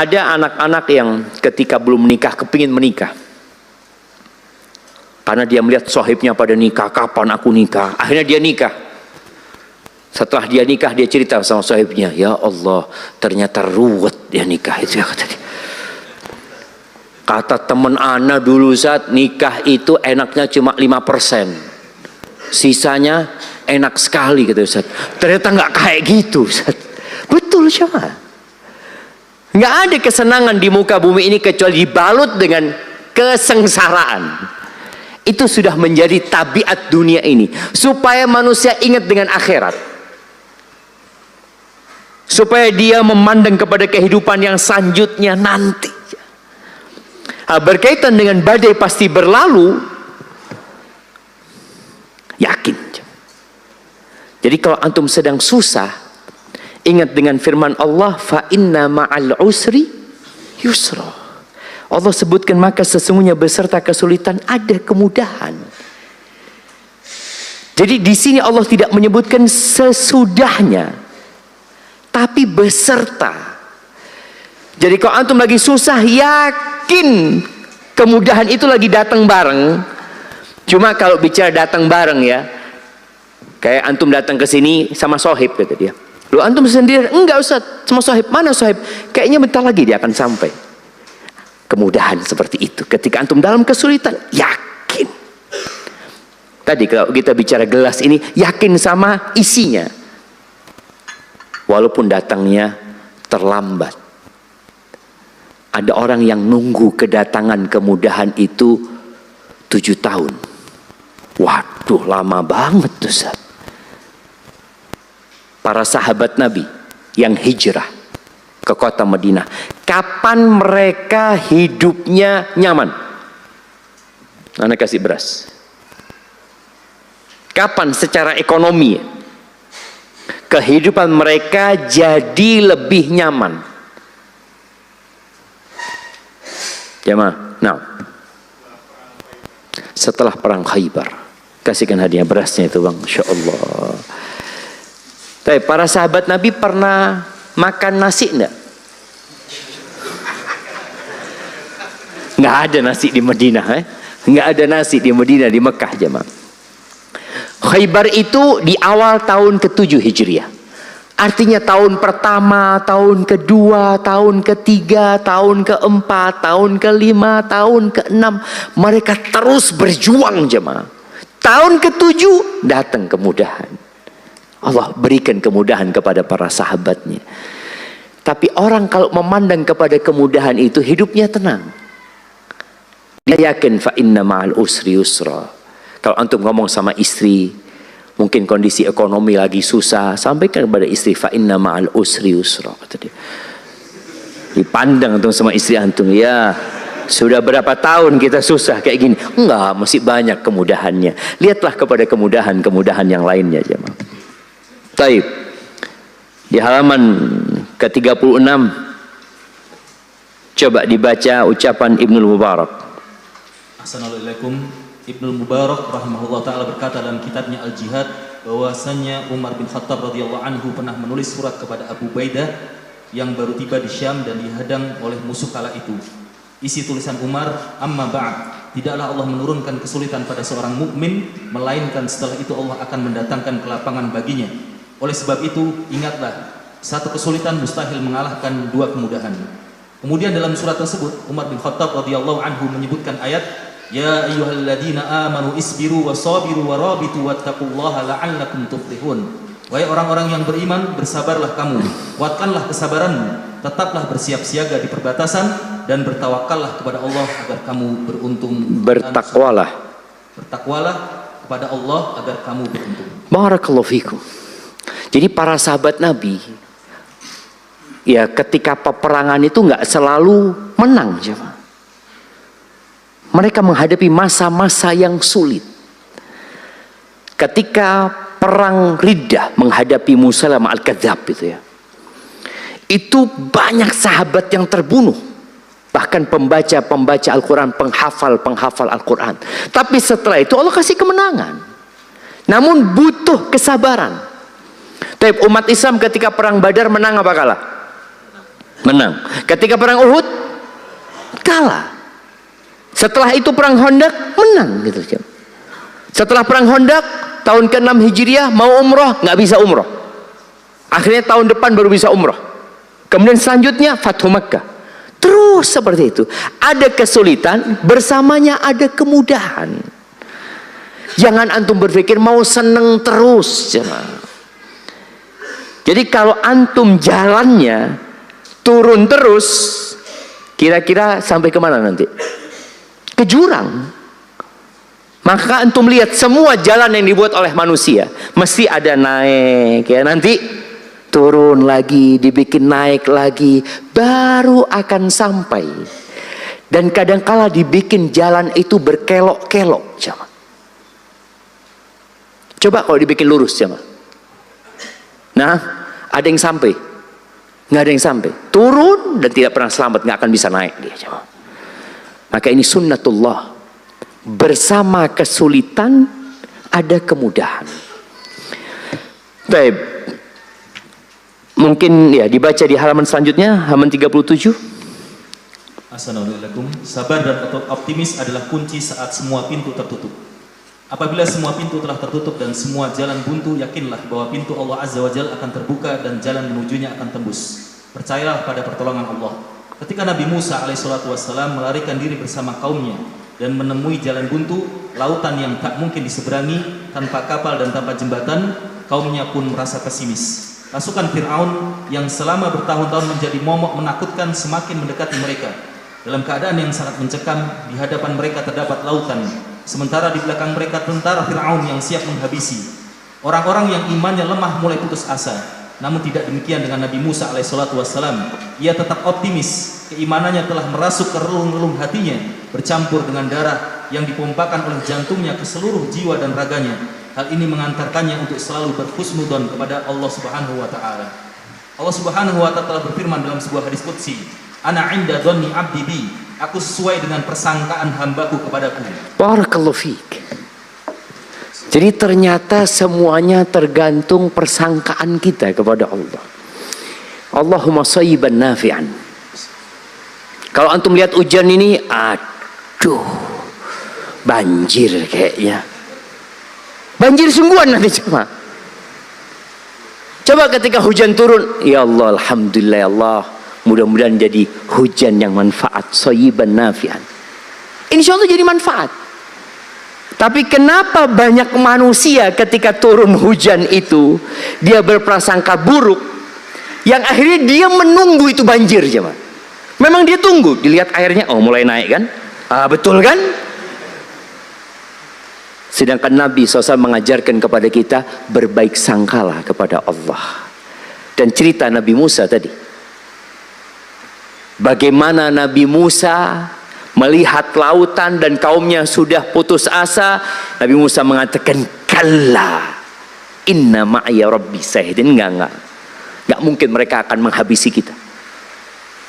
Ada anak-anak yang ketika belum menikah kepingin menikah, karena dia melihat sohibnya pada nikah, kapan aku nikah. Akhirnya dia nikah. Setelah dia nikah, dia cerita sama sohibnya, ya Allah, ternyata ruwet dia nikah itu, ya kata dia. Kata temen ana dulu saat nikah itu enaknya cuma 5%, sisanya enak sekali gitu Ustaz. Ternyata nggak kayak gitu Ustaz. Betul coba. Nggak ada kesenangan di muka bumi ini kecuali dibalut dengan kesengsaraan. Itu sudah menjadi tabiat dunia ini, supaya manusia ingat dengan akhirat, supaya dia memandang kepada kehidupan yang selanjutnya nanti. Berkaitan dengan badai pasti berlalu, yakin. Jadi kalau antum sedang susah, ingat dengan firman Allah, fa inna ma'al usri yusra. Allah sebutkan, maka sesungguhnya beserta kesulitan ada kemudahan. Jadi di sini Allah tidak menyebutkan sesudahnya, tapi beserta. Jadi kalau antum lagi susah, yakin kemudahan itu lagi datang bareng. Cuma kalau bicara datang bareng ya, kayak antum datang ke sini sama sohib kata dia. Lu antum sendiri, enggak Ustaz, sama sohib. Mana sohib? Kayaknya bentar lagi dia akan sampai. Kemudahan seperti itu. Ketika antum dalam kesulitan, yakin. Tadi kalau kita bicara gelas ini, yakin sama isinya. Walaupun datangnya terlambat. Ada orang yang nunggu kedatangan kemudahan itu 7 tahun. Waduh, lama banget Ustaz. Para sahabat Nabi yang hijrah ke kota Madinah, kapan mereka hidupnya nyaman? Anda kasih beras. Kapan secara ekonomi kehidupan mereka jadi lebih nyaman? Jemaah, nah, setelah perang Khaybar. Kasihkan hadiah berasnya itu bang, Insya Allah. Tapi para sahabat Nabi pernah makan nasi enggak? Nggak ada nasi di Madinah, nggak ada nasi di Madinah, di Mekah jemaah. Khaybar itu di awal tahun ke-7 Hijriah. Artinya tahun pertama, tahun kedua, tahun ketiga, tahun keempat, tahun kelima, tahun keenam, mereka terus berjuang jemaah. Tahun ke-7 datang kemudahan. Allah berikan kemudahan kepada para sahabatnya. Tapi orang kalau memandang kepada kemudahan itu, hidupnya tenang. Dia yakin fa inna ma'al usri yusra. Kalau antum ngomong sama istri, mungkin kondisi ekonomi lagi susah, sampaikan kepada istri, fa inna ma'al usri yusra, kata dia. Dipandang antum sama istri antum, ya sudah berapa tahun kita susah kayak gini. Enggak, masih banyak kemudahannya. Lihatlah kepada kemudahan-kemudahan yang lainnya jemaah. Taib. Di halaman ke-36 coba dibaca ucapan Ibnul Mubarak. Assalamualaikum. Ibnul Mubarak rahimahullah ta'ala berkata dalam kitabnya Al-Jihad, bahwasannya Umar bin Khattab radhiyallahu anhu pernah menulis surat kepada Abu Ubaidah yang baru tiba di Syam dan dihadang oleh musuh kala itu. Isi tulisan Umar, amma ba'd, tidaklah Allah menurunkan kesulitan pada seorang mukmin, melainkan setelah itu Allah akan mendatangkan kelapangan baginya. Oleh sebab itu, ingatlah, satu kesulitan mustahil mengalahkan dua kemudahan. Kemudian dalam surat tersebut, Umar bin Khattab radhiyallahu anhu menyebutkan ayat, ya ayyuhalladzina amanu isbiru wasabiru warabitu wattaqullaha la'allakum tuflihun. Wahai orang-orang yang beriman, bersabarlah kamu, kuatkanlah kesabaranmu, tetaplah bersiap siaga di perbatasan, dan bertawakallah kepada Allah agar kamu beruntung. Bertakwalah kepada Allah agar kamu beruntung. Barakallahu fikum. Jadi para sahabat Nabi, ya ketika peperangan itu nggak selalu menang, jemaah. Mereka menghadapi masa-masa yang sulit. Ketika perang Riddah menghadapi Musailamah al-Kadzdzab itu ya, itu banyak sahabat yang terbunuh. Bahkan pembaca Al-Quran, penghafal Al-Quran. Tapi setelah itu Allah kasih kemenangan. Namun butuh kesabaran. Tapi umat Islam ketika perang Badar menang apa kalah? menang. Ketika perang Uhud kalah. Setelah itu perang Khandaq menang gitu. Setelah perang Khandaq tahun ke-6 Hijriah mau umroh nggak bisa umroh. Akhirnya tahun depan baru bisa umroh. Kemudian selanjutnya Fathu Makkah. Terus seperti itu. Ada kesulitan, bersamanya ada kemudahan. Jangan antum berpikir mau seneng terus. Jadi kalau antum jalannya turun terus, kira-kira sampai kemana nanti? Ke jurang. Maka antum lihat semua jalan yang dibuat oleh manusia mesti ada naik ya, nanti turun lagi, dibikin naik lagi, baru akan sampai. Dan kadangkala dibikin jalan itu berkelok-kelok. Coba kalau dibikin lurus, nah, ada yang sampai, nggak ada yang sampai, turun dan tidak pernah selamat, nggak akan bisa naik dia. Maka ini sunnatullah, bersama kesulitan ada kemudahan. Baik, mungkin ya dibaca di halaman selanjutnya, halaman 37. Assalamualaikum. Sabar dan optimis adalah kunci saat semua pintu tertutup. Apabila semua pintu telah tertutup dan semua jalan buntu, yakinlah bahwa pintu Allah Azza wa Jalla akan terbuka dan jalan menujunya akan tembus. Percayalah pada pertolongan Allah. Ketika Nabi Musa alaihissalatu wassalam melarikan diri bersama kaumnya dan menemui jalan buntu, lautan yang tak mungkin diseberangi, tanpa kapal dan tanpa jembatan, kaumnya pun merasa pesimis. Pasukan Fir'aun yang selama bertahun-tahun menjadi momok menakutkan semakin mendekati mereka. Dalam keadaan yang sangat mencekam, di hadapan mereka terdapat lautan. Sementara di belakang mereka tentara Fir'aun yang siap menghabisi. Orang-orang yang imannya lemah mulai putus asa. Namun tidak demikian dengan Nabi Musa alaihissalatu wassalam. Ia tetap optimis. Keimanannya telah merasuk ke relung-relung hatinya, bercampur dengan darah yang dipompakan oleh jantungnya ke seluruh jiwa dan raganya. Hal ini mengantarkannya untuk selalu berhusnudzon kepada Allah Subhanahu wa taala. Allah Subhanahu wa taala telah berfirman dalam sebuah hadis qudsi, "Ana 'inda dhanni 'abdi bi." Aku sesuai dengan persangkaan hambaku kepadaku. Barakallahu fiik. Jadi ternyata semuanya tergantung persangkaan kita kepada Allah. Allahumma shayyiban nafi'an. Kalau antum lihat hujan ini, aduh, banjir kayaknya. Banjir sungguhan nanti coba. Coba ketika hujan turun, ya Allah, alhamdulillah ya Allah. Mudah-mudahan jadi hujan yang manfaat, shayyiban nafi'an. Insya Allah jadi manfaat. Tapi kenapa banyak manusia ketika turun hujan itu dia berprasangka buruk, yang akhirnya dia menunggu itu banjir, jemaah. Memang dia tunggu, dilihat airnya, oh mulai naik kan? Ah, betul kan? Sedangkan Nabi SAW mengajarkan kepada kita berbaik sangkalah kepada Allah. Dan cerita Nabi Musa tadi, bagaimana Nabi Musa melihat lautan dan kaumnya sudah putus asa, Nabi Musa mengatakan, kalla inna ma'ya rabbi sayhidin. Enggak mungkin mereka akan menghabisi kita.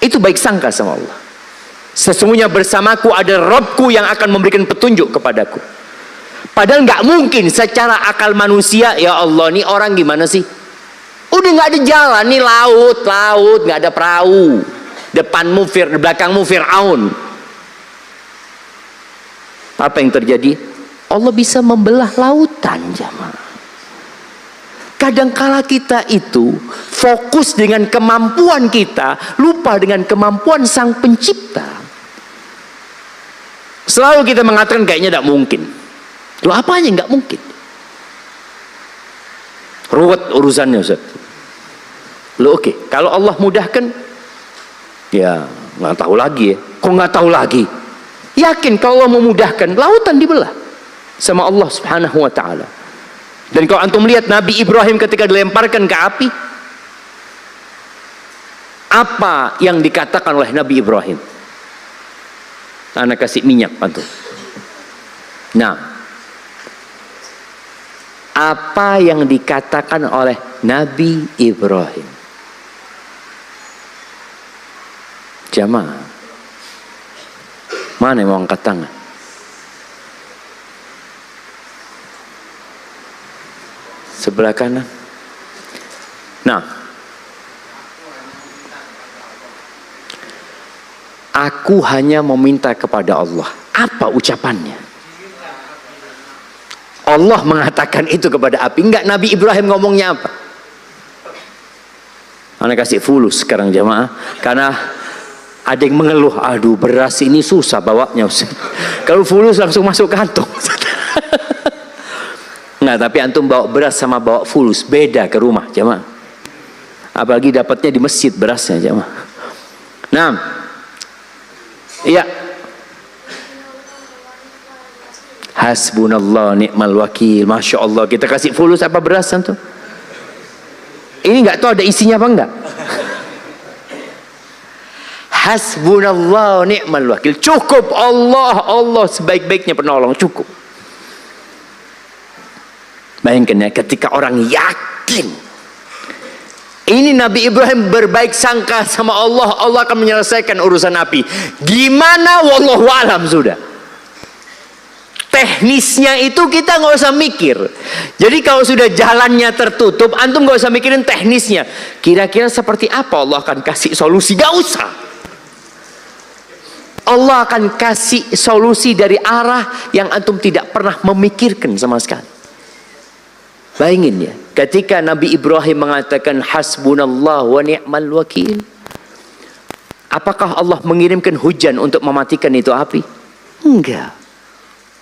Itu baik sangka sama Allah. Sesungguhnya bersamaku ada Rabbku yang akan memberikan petunjuk kepadaku. Padahal nggak mungkin secara akal manusia, ya Allah, nih orang gimana sih? Udah nggak ada jalan, nih laut, nggak ada perahu. Depanmu belakangmu Fir'aun. Apa yang terjadi? Allah bisa membelah lautan, jamaah. Kadangkala kita itu fokus dengan kemampuan kita, lupa dengan kemampuan Sang Pencipta. Selalu kita mengatakan kayaknya tidak mungkin. Loh, apanya nggak mungkin? Ruwet urusannya, Ustaz. Loh, oke, kalau Allah mudahkan, ya nggak tahu lagi ya. Kok nggak tahu lagi? Yakin kalau Allah memudahkan, lautan dibelah sama Allah Subhanahu wa taala. Dan kalau antum lihat Nabi Ibrahim ketika dilemparkan ke api, apa yang dikatakan oleh Nabi Ibrahim? Anak kasih minyak antum. Nah, apa yang dikatakan oleh Nabi Ibrahim? Jamaah, mana yang mau angkat tangan? Sebelah kanan. Nah, Aku hanya meminta kepada Allah. Apa ucapannya? Allah mengatakan itu kepada api. Enggak, Nabi Ibrahim ngomongnya apa? Anak kasih fulus sekarang jamaah. Karena ada yang mengeluh, aduh beras ini susah bawanya. Kalau fulus langsung masuk kantong. Nah, tapi antum bawa beras sama bawa fulus beda ke rumah jamaah. Apalagi dapatnya di masjid berasnya jamaah. Nah, iya. Hasbunallah ni'mal wakil. Masya Allah, kita kasih fulus apa beras antum? Ini nggak tahu ada isinya apa enggak. Hasbunallah ni'mal wakil. Cukup Allah, Allah sebaik-baiknya penolong, cukup. Bayangkan ya, ketika orang yakin ini Nabi Ibrahim berbaik sangka sama Allah, Allah akan menyelesaikan urusan api. Gimana wallahu alam sudah. Teknisnya itu kita nggak usah mikir. Jadi kalau sudah jalannya tertutup, antum nggak usah mikirin teknisnya. Kira-kira seperti apa Allah akan kasih solusi? Gak usah. Allah akan kasih solusi dari arah yang antum tidak pernah memikirkan sama sekali. Bayangin ya, ketika Nabi Ibrahim mengatakan hasbunallah wa ni'mal wakil, apakah Allah mengirimkan hujan untuk mematikan itu api? Enggak.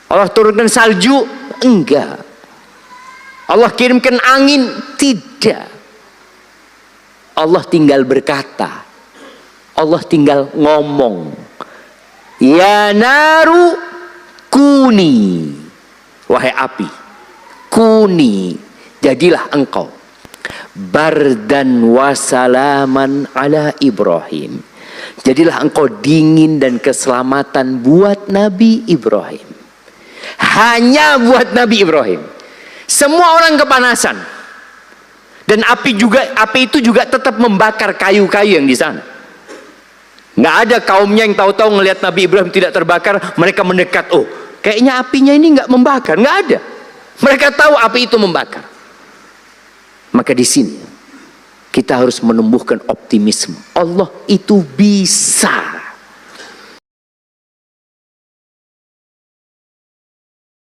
Allah turunkan salju? Enggak. Allah kirimkan angin? Tidak. Allah tinggal berkata, Allah tinggal ngomong, ya naru kuni, wahai api, kuni, jadilah engkau bardan wasalaman ala Ibrahim, jadilah engkau dingin dan keselamatan buat Nabi Ibrahim. Hanya buat Nabi Ibrahim. Semua orang kepanasan, dan api itu juga tetap membakar kayu-kayu yang di sana. Nggak ada kaumnya yang tahu-tahu ngelihat Nabi Ibrahim tidak terbakar, mereka mendekat, oh kayaknya apinya ini nggak membakar. Nggak ada. Mereka tahu api itu membakar. Maka di sini kita harus menumbuhkan optimisme. Allah itu bisa.